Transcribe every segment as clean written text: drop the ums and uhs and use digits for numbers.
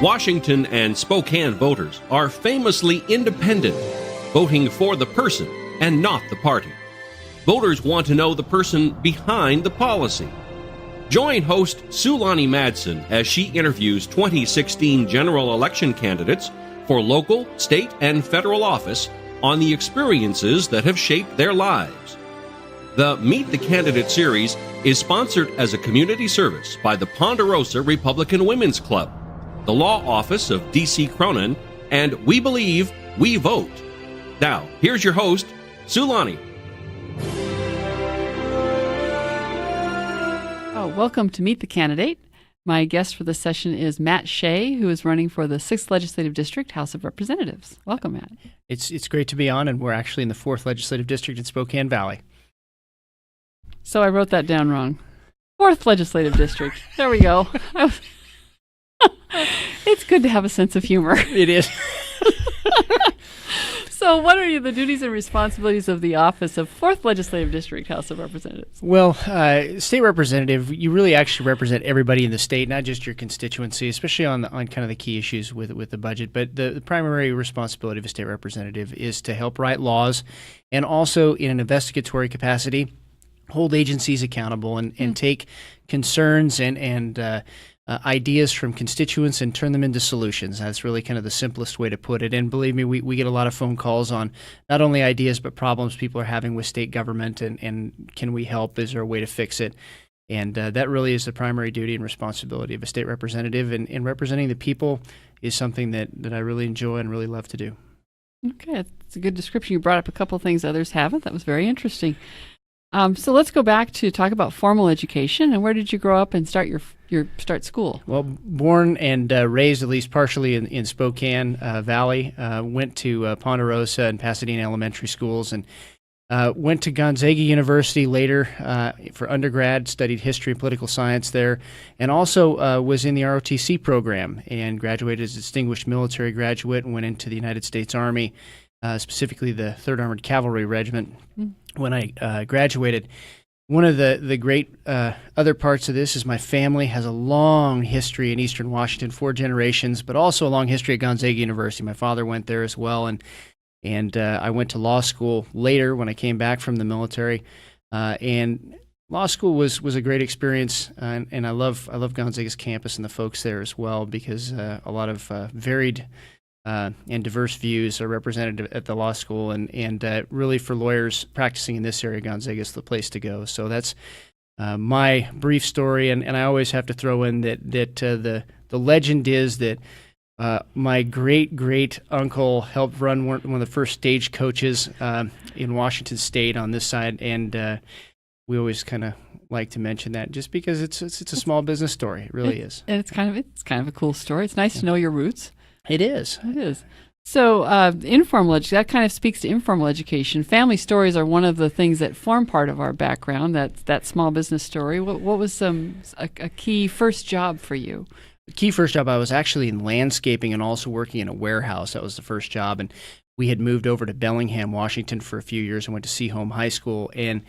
Washington and Spokane voters are famously independent, voting for the person and not the party. Voters want to know the person behind the policy. Join host Sulani Madsen as she interviews 2016 general election candidates for local, state, and federal office on the experiences that have shaped their lives. The Meet the Candidate series is sponsored as a community service by the Ponderosa Republican Women's Club, the law office of D.C. Cronin, and We Believe, We Vote. Now, here's your host, Sulani. Welcome to Meet the Candidate. My guest for this session is Matt Shea, who is running for the 6th Legislative District, House of Representatives. Welcome, Matt. It's great to be on, and we're actually in the 4th Legislative District in Spokane Valley. So I wrote that down wrong. 4th Legislative District. There we go. It's good to have a sense of humor. It is. So what are the duties and responsibilities of the office of 4th Legislative District, House of Representatives? Well, state representative, you really actually represent everybody in the state, not just your constituency, especially on kind of the key issues with the budget. But the primary responsibility of a state representative is to help write laws and also in an investigatory capacity, hold agencies accountable and take concerns and ideas from constituents and turn them into solutions. That's really kind of the simplest way to put it. And believe me, we get a lot of phone calls on not only ideas but problems people are having with state government and can we help? Is there a way to fix it? And that really is the primary duty and responsibility of a state representative. And representing the people is something that I really enjoy and really love to do. Okay, that's a good description. You brought up a couple of things others haven't. That was very interesting. So let's go back to talk about formal education. And where did you grow up and start start school? Well, born and raised at least partially in Spokane Valley. Went to Ponderosa and Pasadena elementary schools and went to Gonzaga University later for undergrad, studied history and political science there, and also was in the ROTC program and graduated as a distinguished military graduate and went into the United States Army, specifically the 3rd Armored Cavalry Regiment. When I graduated, one of the great other parts of this is my family has a long history in Eastern Washington, 4 generations, but also a long history at Gonzaga University. My father went there as well, and I went to law school later when I came back from the military. And law school was a great experience, and I love Gonzaga's campus and the folks there as well because a lot of varied and diverse views are represented at the law school, and really for lawyers practicing in this area, Gonzaga is the place to go. So that's my brief story, and I always have to throw in that the legend is that my great uncle helped run one of the first stagecoaches in Washington State on this side, and we always kind of like to mention that just because it's a small business story. It really is, and it's kind of a cool story. It's nice to know your roots. It is. It is. So informal education, that kind of speaks to informal education. Family stories are one of the things that form part of our background, that small business story. What was a key first job for you? The key first job, I was actually in landscaping and also working in a warehouse. That was the first job. And we had moved over to Bellingham, Washington for a few years and went to Seaholm High School. And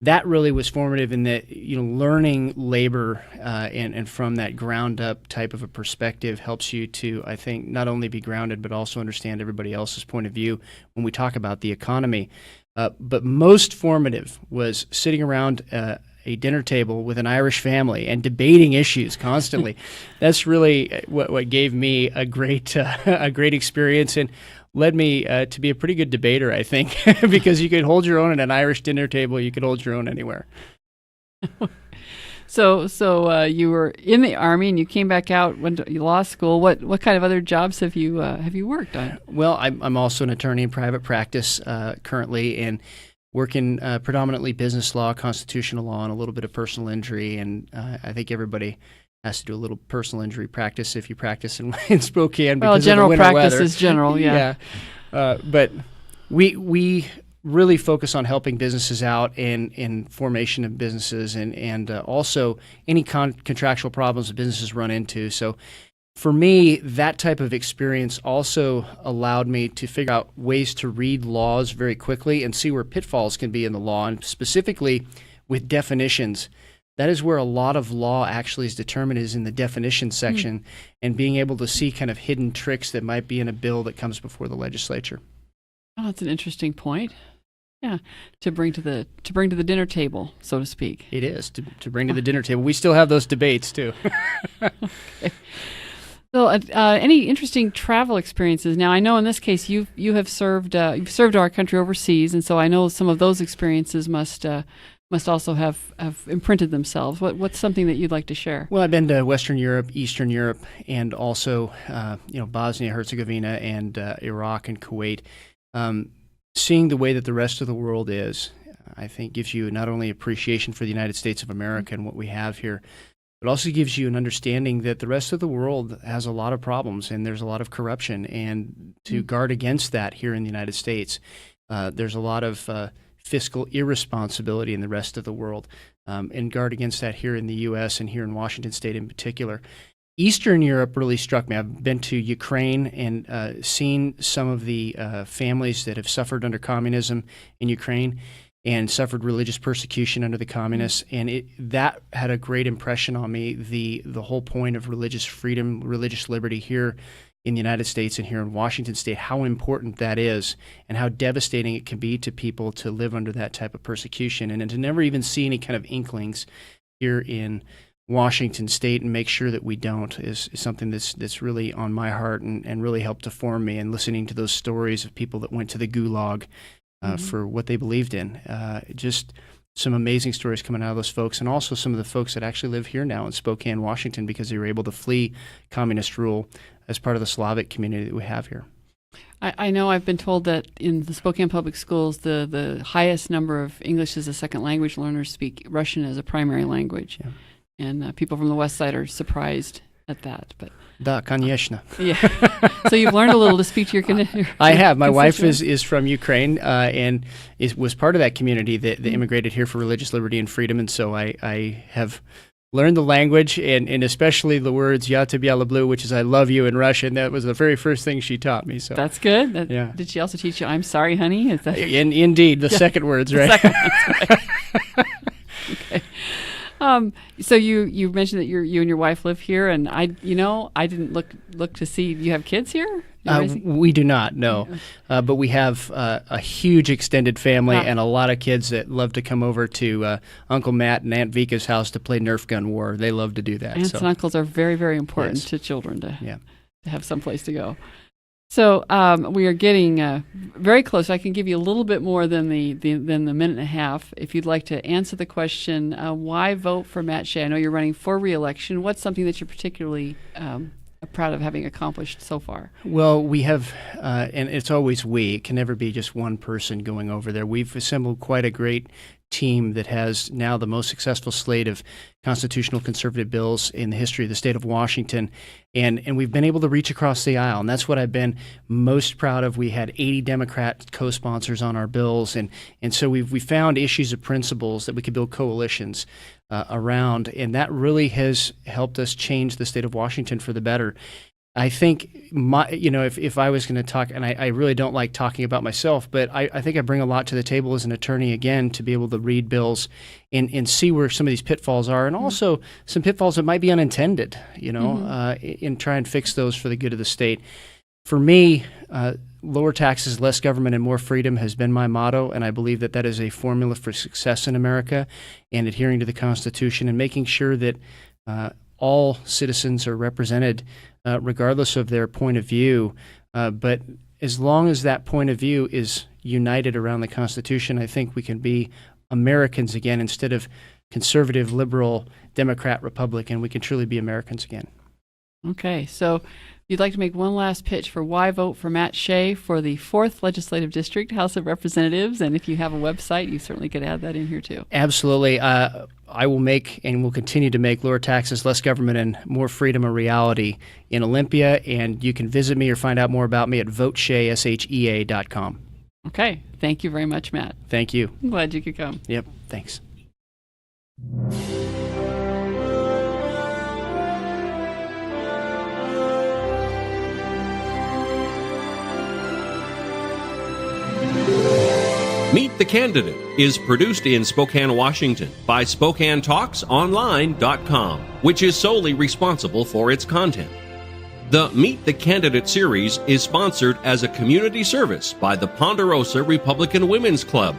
that really was formative in that, learning labor and from that ground up type of a perspective helps you to, I think, not only be grounded, but also understand everybody else's point of view when we talk about the economy. But most formative was sitting around a dinner table with an Irish family and debating issues constantly. That's really what gave me a great experience and led me to be a pretty good debater, I think, because you could hold your own at an Irish dinner table. You could hold your own anywhere. So you were in the Army and you came back out, went to law school. What kind of other jobs have you worked on? Well, I'm also an attorney in private practice currently and work in predominantly business law, constitutional law, and a little bit of personal injury. And I think everybody has to do a little personal injury practice if you practice in Spokane. Well, general of the winter practice weather. is general, yeah. But we really focus on helping businesses out in formation of businesses and also any contractual problems that businesses run into. So for me, that type of experience also allowed me to figure out ways to read laws very quickly and see where pitfalls can be in the law, and specifically with definitions. that is where a lot of law actually is determined, is in the definition section, and being able to see kind of hidden tricks that might be in a bill that comes before the legislature. Oh, that's an interesting point. Yeah, to bring to the dinner table, so to speak. It is to bring to the dinner table. We still have those debates too. Okay. So, any interesting travel experiences? Now, I know in this case you have served our country overseas, and so I know some of those experiences must also have imprinted themselves. What's something that you'd like to share? Well, I've been to Western Europe, Eastern Europe, and also Bosnia, Herzegovina, and Iraq and Kuwait. Seeing the way that the rest of the world is, I think gives you not only appreciation for the United States of America and what we have here, but also gives you an understanding that the rest of the world has a lot of problems and there's a lot of corruption. And to guard against that here in the United States, there's a lot of fiscal irresponsibility in the rest of the world, and guard against that here in the U.S. and here in Washington State in particular. Eastern Europe really struck me. I've been to Ukraine and seen some of the families that have suffered under communism in Ukraine and suffered religious persecution under the communists, and that had a great impression on me, the whole point of religious freedom, religious liberty here in the United States and here in Washington State, how important that is and how devastating it can be to people to live under that type of persecution, and to never even see any kind of inklings here in Washington State and make sure that we don't is something that's really on my heart and really helped to form me. And listening to those stories of people that went to the gulag for what they believed in, just some amazing stories coming out of those folks, and also some of the folks that actually live here now in Spokane, Washington, because they were able to flee communist rule as part of the Slavic community that we have here. I know I've been told that in the Spokane Public Schools, the highest number of English as a second language learners speak Russian as a primary language. Yeah. And people from the West Side are surprised at that. But Da, конечно. Yeah. So you've learned a little to speak to your I have. My wife is from Ukraine and was part of that community that immigrated here for religious liberty and freedom. And so I have learned the language and especially the words "Ya tebya lublю," which is "I love you" in Russian. That was the very first thing she taught me. So that's good. Yeah. Did she also teach you "I'm sorry, honey"? Is that indeed the second words, right? Second words, right. Okay. So you mentioned that you and your wife live here, and I didn't look to see. You have kids here? We do not, no. But we have a huge extended family and a lot of kids that love to come over to Uncle Matt and Aunt Vika's house to play Nerf gun war. They love to do that. Aunts and uncles are very, very important to children to have some place to go. So we are getting very close. I can give you a little bit more than the minute and a half. If you'd like to answer the question, why vote for Matt Shea? I know you're running for re-election. What's something that you're particularly proud of having accomplished so far? Well, we have, and it's always we. It can never be just one person going over there. We've assembled quite a great team that has now the most successful slate of constitutional conservative bills in the history of the state of Washington, and we've been able to reach across the aisle, and that's what I've been most proud of. We had 80 Democrat co-sponsors on our bills, and so we found issues of principles that we could build coalitions around, and that really has helped us change the state of Washington for the better. I think if I was going to talk, and I really don't like talking about myself, but I think I bring a lot to the table as an attorney, again, to be able to read bills and see where some of these pitfalls are, and also some pitfalls that might be unintended, and try and fix those for the good of the state. For me, lower taxes, less government, and more freedom has been my motto, and I believe that that is a formula for success in America, and adhering to the Constitution and making sure that all citizens are represented regardless of their point of view. But as long as that point of view is united around the Constitution, I think we can be Americans again instead of conservative, liberal, Democrat, Republican. We can truly be Americans again. Okay, so you'd like to make one last pitch for why vote for Matt Shea for the 4th Legislative District, House of Representatives, and if you have a website, you certainly could add that in here too. Absolutely. I will make and will continue to make lower taxes, less government, and more freedom a reality in Olympia, and you can visit me or find out more about me at voteshea.com. Okay. Thank you very much, Matt. Thank you. I'm glad you could come. Yep. Thanks. Meet the Candidate is produced in Spokane, Washington by SpokaneTalksOnline.com, which is solely responsible for its content. The Meet the Candidate series is sponsored as a community service by the Ponderosa Republican Women's Club,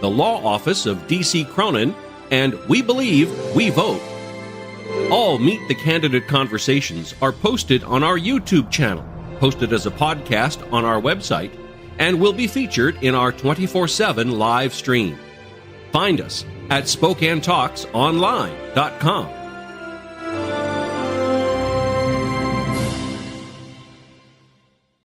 the Law Office of D.C. Cronin, and We Believe, We Vote. All Meet the Candidate conversations are posted on our YouTube channel, posted as a podcast on our website, and will be featured in our 24/7 live stream. Find us at SpokaneTalksOnline.com.